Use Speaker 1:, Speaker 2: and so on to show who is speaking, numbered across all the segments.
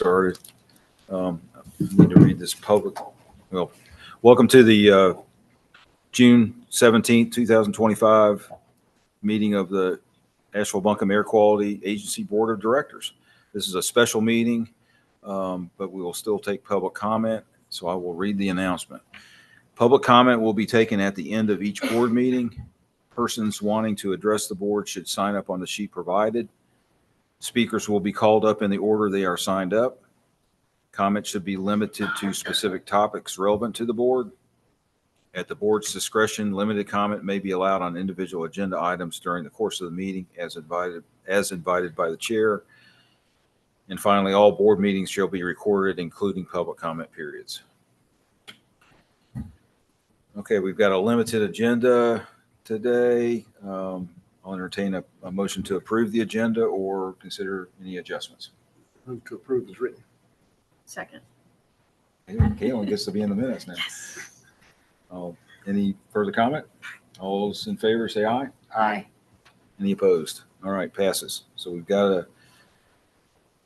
Speaker 1: started. I need to read this public. Well, welcome to the June 17th, 2025 meeting of the Asheville Buncombe Air Quality Agency Board of Directors. This is a special meeting, but we will still take public comment, so I will read the announcement. Public comment will be taken at the end of each board meeting. Persons wanting to address the board should sign up on the sheet provided. Speakers will be called up in the order they are signed up. Comments should be limited to specific topics relevant to the board. At the board's discretion, limited comment may be allowed on individual agenda items during the course of the meeting as invited by the chair. And finally, all board meetings shall be recorded, including public comment periods. Okay, we've got a limited agenda today. I'll entertain a motion to approve the agenda or consider any adjustments.
Speaker 2: Move to approve is written.
Speaker 3: Second.
Speaker 1: Caitlin gets to be in the minutes now.
Speaker 3: Yes.
Speaker 1: Any further comment? All those in favor say aye.
Speaker 3: Aye.
Speaker 1: Any opposed? All right, passes. So we've got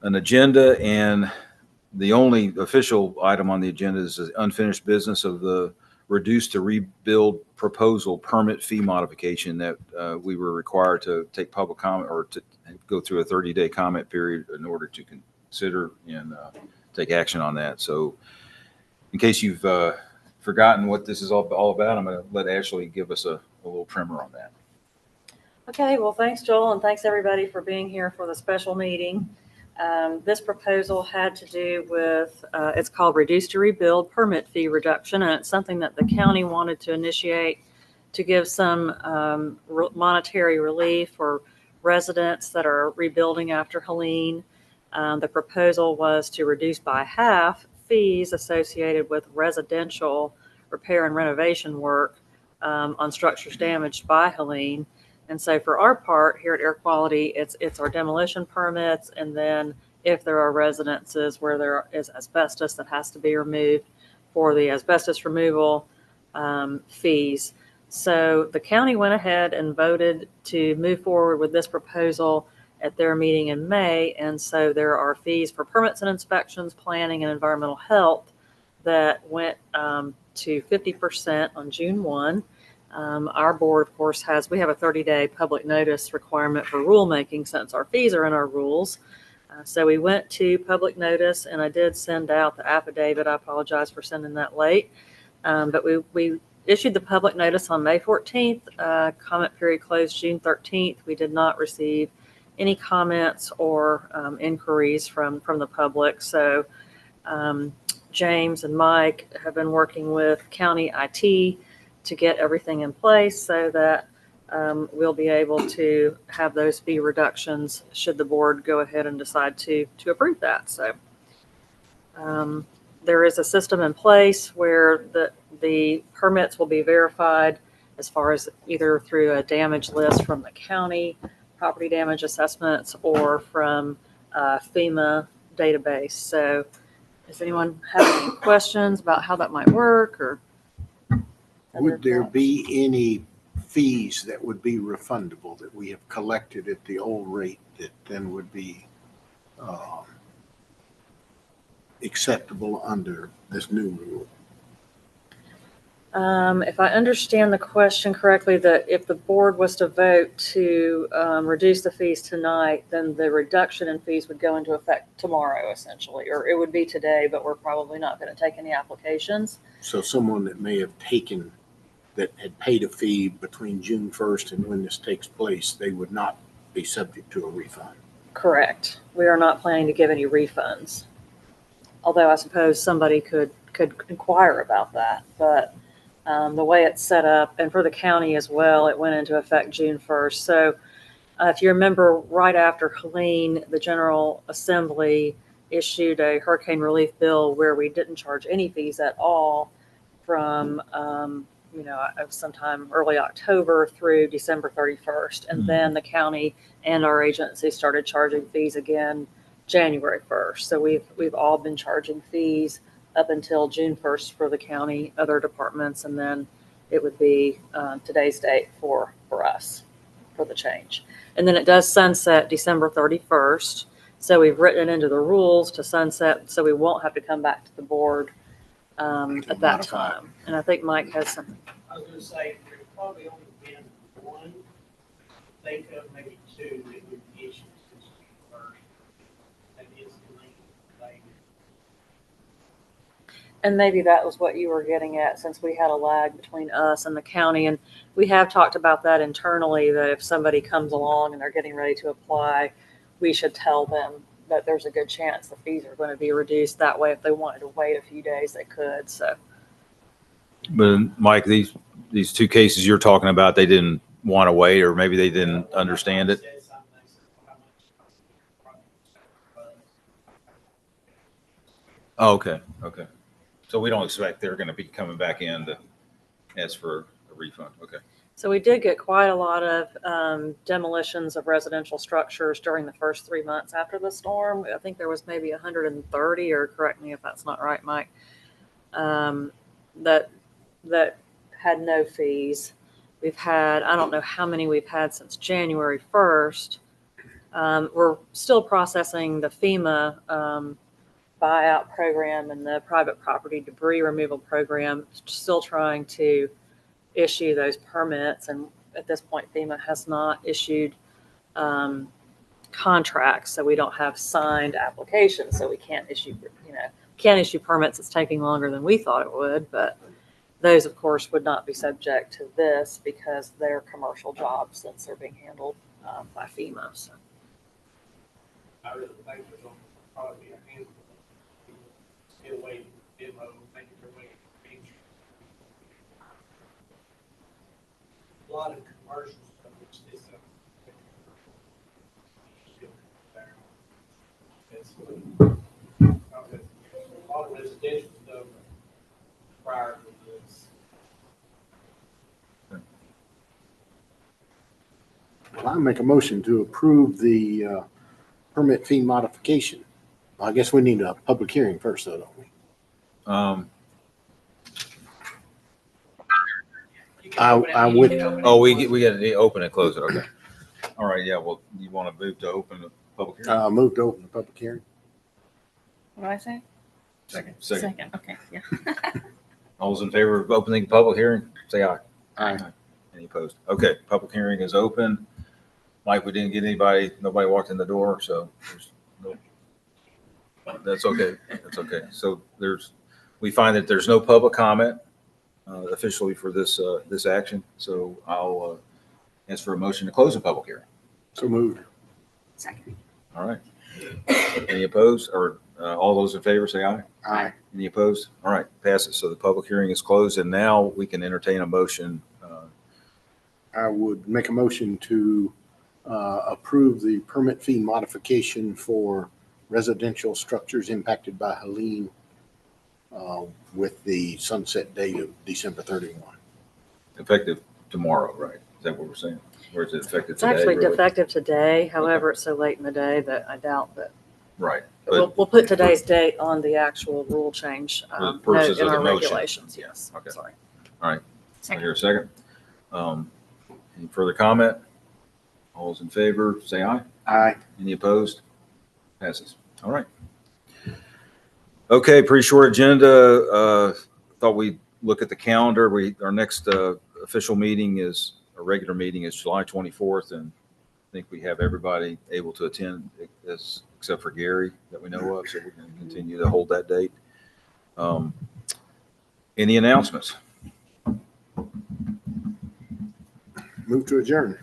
Speaker 1: an agenda, and the only official item on the agenda is the unfinished business of the reduced to rebuild proposal permit fee modification that we were required to take public comment or to go through a 30-day comment period in order to consider and take action on that. So in case you've forgotten what this is all about, I'm going to let Ashley give us a little primer on that.
Speaker 3: Okay, well, thanks, Joel, and thanks everybody for being here for the special meeting. This proposal had to do with, it's called Reduce to Rebuild Permit Fee Reduction, and it's something that the county wanted to initiate to give some monetary relief for residents that are rebuilding after Helene. The proposal was to reduce by half fees associated with residential repair and renovation work on structures damaged by Helene. And so for our part here at Air Quality, it's our demolition permits, and then if there are residences where there is asbestos that has to be removed, for the asbestos removal fees. So the county went ahead and voted to move forward with this proposal at their meeting in May, and so there are fees for permits and inspections, planning, and environmental health that went to 50% on June 1. Our board, of course, we have a 30-day public notice requirement for rulemaking since our fees are in our rules. So we went to public notice, and I did send out the affidavit. I apologize for sending that late. But we issued the public notice on May 14th. Comment period closed June 13th. We did not receive any comments or inquiries from the public. So James and Mike have been working with county IT to get everything in place so that we'll be able to have those fee reductions should the board go ahead and decide to approve that. So there is a system in place where the permits will be verified as far as either through a damage list from the county, property damage assessments, or from FEMA database. So does anyone have any questions about how that might work? Or
Speaker 2: Would there be any fees that would be refundable that we have collected at the old rate that then would be acceptable under this new rule?
Speaker 3: If I understand the question correctly, that if the board was to vote to reduce the fees tonight, then the reduction in fees would go into effect tomorrow, essentially, or it would be today, but we're probably not going to take any applications.
Speaker 2: So someone that may have that had paid a fee between June 1st and when this takes place, they would not be subject to a refund.
Speaker 3: Correct. We are not planning to give any refunds. Although I suppose somebody could inquire about that, but the way it's set up, and for the county as well, it went into effect June 1st. So if you remember, right after Helene, the General Assembly issued a hurricane relief bill where we didn't charge any fees at all from sometime early October through December 31st. And then the county and our agency started charging fees again January 1st. So we've all been charging fees up until June 1st for the county, other departments, and then it would be today's date for us for the change. And then it does sunset December 31st. So we've written it into the rules to sunset, so we won't have to come back to the board at that
Speaker 2: modify it.
Speaker 3: time. And I think Mike has something.
Speaker 4: I was gonna say, there's probably only been one, think of maybe two that would be issued since the first. That is the link, like,
Speaker 3: And maybe that was what you were getting at, since we had a lag between us and the county. And we have talked about that internally, that if somebody comes along and they're getting ready to apply, we should tell them that there's a good chance the fees are going to be reduced. That way, if they wanted to wait a few days, they could. So,
Speaker 1: But Mike, these two cases you're talking about, they didn't want to wait, or maybe they didn't understand it.
Speaker 4: said something, they said, how much
Speaker 1: Oh, okay. Okay. So we don't expect they're going to be coming back in to ask for a refund. Okay.
Speaker 3: so we did get quite a lot of demolitions of residential structures during the first 3 months after the storm. I think there was maybe 130, or correct me if that's not right, Mike, that had no fees. We've had, I don't know how many we've had since January 1st. We're still processing the FEMA buyout program and the private property debris removal program, still trying to issue those permits. And at this point, FEMA has not issued contracts, so we don't have signed applications, so we can't issue, can't issue permits. It's taking longer than we thought it would, but those, of course, would not be subject to this because they're commercial jobs, since they're being handled by FEMA. So.
Speaker 4: I really think there's only probably a handful of people still waiting, demo, thinking they're waiting for insurance. A lot of commercial stuff, which is, still there. It's, a lot of residential stuff prior to this.
Speaker 2: Well, I make a motion to approve the permit fee modification. Well, I guess we need a public hearing first, though, don't we?
Speaker 4: You can open it,
Speaker 2: I
Speaker 4: you
Speaker 2: would-
Speaker 4: can open it.
Speaker 1: Oh, we got to open and close it. Okay. All right. Yeah. Well, you want to move to open the public hearing?
Speaker 2: Move to open the public hearing.
Speaker 5: What did I say?
Speaker 1: Second.
Speaker 5: Okay, yeah.
Speaker 1: All those in favor of opening the public hearing, say aye.
Speaker 2: Aye.
Speaker 1: Any opposed? Okay. Public hearing is open. Mike, we didn't get nobody walked in the door, so there's no, that's okay. That's okay. So we find that there's no public comment officially for this action. So I'll ask for a motion to close the public hearing.
Speaker 2: So moved.
Speaker 5: Second.
Speaker 1: All right. Any opposed, or all those in favor say aye.
Speaker 2: Aye.
Speaker 1: Any opposed? All right, passes. So the public hearing is closed, and now we can entertain a motion.
Speaker 2: I would make a motion to approve the permit fee modification for residential structures impacted by Helene with the sunset date of December 31.
Speaker 1: Effective tomorrow, right? Is that what we're saying? Or is it effective
Speaker 3: It's
Speaker 1: today?
Speaker 3: actually
Speaker 1: really?
Speaker 3: defective today. However, it's so late in the day that I doubt that.
Speaker 1: Right.
Speaker 3: We'll put today's date on the actual rule change
Speaker 1: For the
Speaker 3: note
Speaker 1: purposes
Speaker 3: in
Speaker 1: of the
Speaker 3: our
Speaker 1: motion.
Speaker 3: regulations. Yes.
Speaker 1: Okay.
Speaker 3: Sorry.
Speaker 1: I
Speaker 5: Second.
Speaker 1: hear a second. Any further comment? All those in favor, say aye.
Speaker 2: Aye.
Speaker 1: Any opposed? Passes. All right. Okay, pretty short agenda. Thought we'd look at the calendar. Our next official meeting is, a regular meeting is July 24th, and I think we have everybody able to attend except for Gary that we know of, so we're going to continue to hold that date. Any announcements?
Speaker 2: Move to adjourn.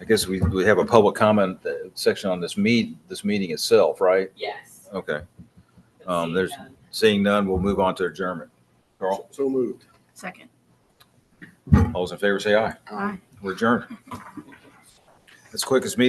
Speaker 1: I guess we have a public comment section on this meeting itself, right?
Speaker 5: Yes.
Speaker 1: Okay. Seeing none, we'll move on to adjournment. Carl,
Speaker 2: So moved.
Speaker 5: Second.
Speaker 1: all those in favor say aye.
Speaker 5: Aye.
Speaker 1: We're adjourned. That's the quickest meeting